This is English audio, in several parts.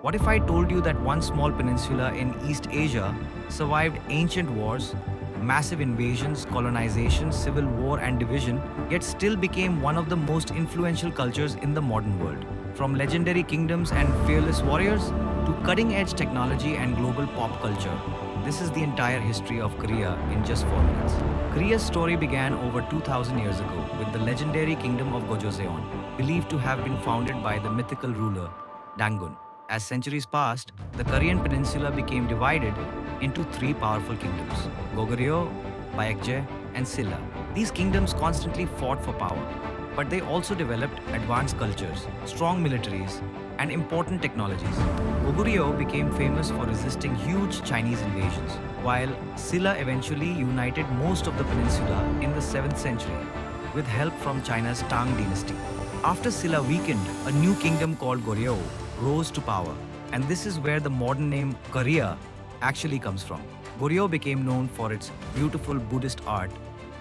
What if I told you that one small peninsula in East Asia survived ancient wars, massive invasions, colonization, civil war, and division, yet still became one of the most influential cultures in the modern world? From legendary kingdoms and fearless warriors to cutting edge technology and global pop culture, this is the entire history of Korea in just 4 minutes. Korea's story began over 2000 years ago with the legendary kingdom of Gojoseon, believed to have been founded by the mythical ruler Dangun. As centuries passed, the Korean peninsula became divided into three powerful kingdoms: Goguryeo, Baekje, and Silla. These kingdoms constantly fought for power, but they also developed advanced cultures, strong militaries, and important technologies. Goguryeo became famous for resisting huge Chinese invasions, while Silla eventually united most of the peninsula in the 7th century with help from China's Tang Dynasty. After Silla weakened, a new kingdom called Goguryeo rose to power, and this is where the modern name Korea actually comes from. Goguryeo became known for its beautiful Buddhist art,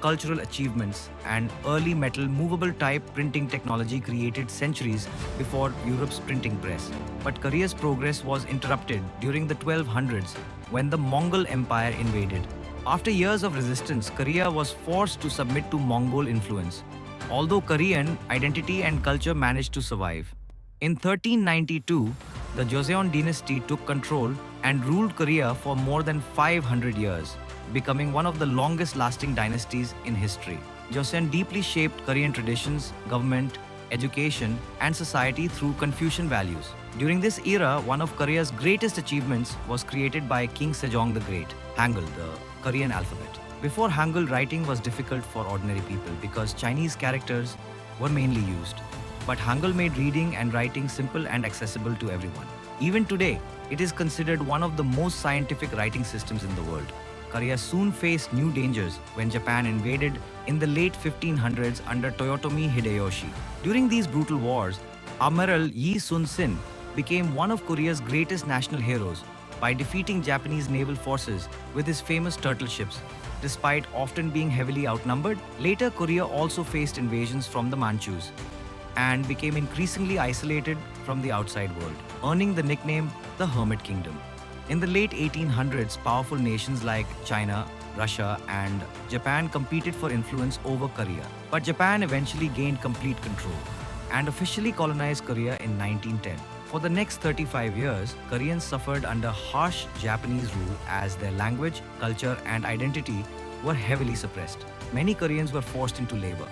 cultural achievements, and early metal movable type printing technology created centuries before Europe's printing press. But Korea's progress was interrupted during the 1200s when the Mongol Empire invaded. After years of resistance, Korea was forced to submit to Mongol influence, although Korean identity and culture managed to survive. In 1392, the Joseon Dynasty took control and ruled Korea for more than 500 years, becoming one of the longest-lasting dynasties in history. Joseon deeply shaped Korean traditions, government, education, and society through Confucian values. During this era, one of Korea's greatest achievements was created by King Sejong the Great, Hangul, the Korean alphabet. Before Hangul, writing was difficult for ordinary people because Chinese characters were mainly used. But Hangul made reading and writing simple and accessible to everyone. Even today, it is considered one of the most scientific writing systems in the world. Korea soon faced new dangers when Japan invaded in the late 1500s under Toyotomi Hideyoshi. During these brutal wars, Admiral Yi Sun-sin became one of Korea's greatest national heroes by defeating Japanese naval forces with his famous turtle ships. Despite often being heavily outnumbered, later Korea also faced invasions from the Manchus and became increasingly isolated from the outside world, earning the nickname the Hermit Kingdom. In the late 1800s, powerful nations like China, Russia, and Japan competed for influence over Korea. But Japan eventually gained complete control and officially colonized Korea in 1910. For the next 35 years, Koreans suffered under harsh Japanese rule as their language, culture, and identity were heavily suppressed. Many Koreans were forced into labor,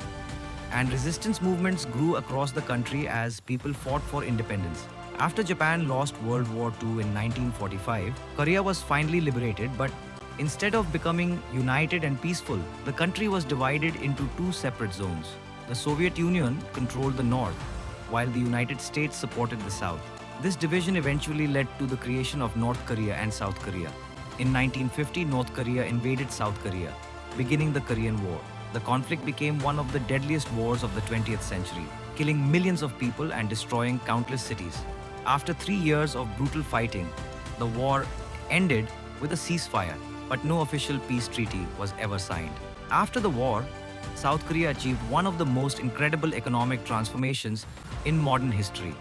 and resistance movements grew across the country as people fought for independence. After Japan lost World War II in 1945, Korea was finally liberated, but instead of becoming united and peaceful, the country was divided into two separate zones. The Soviet Union controlled the north, while the United States supported the south. This division eventually led to the creation of North Korea and South Korea. In 1950, North Korea invaded South Korea, beginning the Korean War. The conflict became one of the deadliest wars of the 20th century, killing millions of people and destroying countless cities. After 3 years of brutal fighting, the war ended with a ceasefire, but no official peace treaty was ever signed. After the war, South Korea achieved one of the most incredible economic transformations in modern history.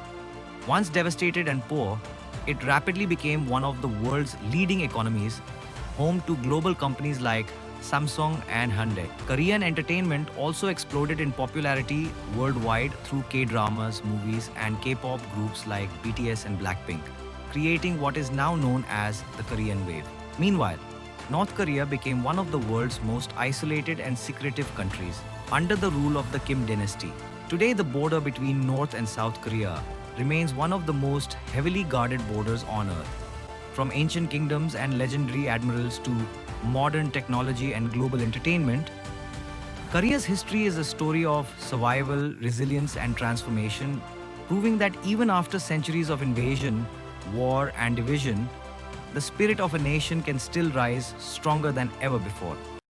Once devastated and poor, it rapidly became one of the world's leading economies, home to global companies like Samsung and Hyundai. Korean entertainment also exploded in popularity worldwide through K-dramas, movies, and K-pop groups like BTS and Blackpink, creating what is now known as the Korean Wave. Meanwhile, North Korea became one of the world's most isolated and secretive countries under the rule of the Kim Dynasty. Today, the border between North and South Korea remains one of the most heavily guarded borders on Earth. From ancient kingdoms and legendary admirals to modern technology and global entertainment, Korea's history is a story of survival, resilience, and transformation, proving that even after centuries of invasion, war, and division, the spirit of a nation can still rise stronger than ever before.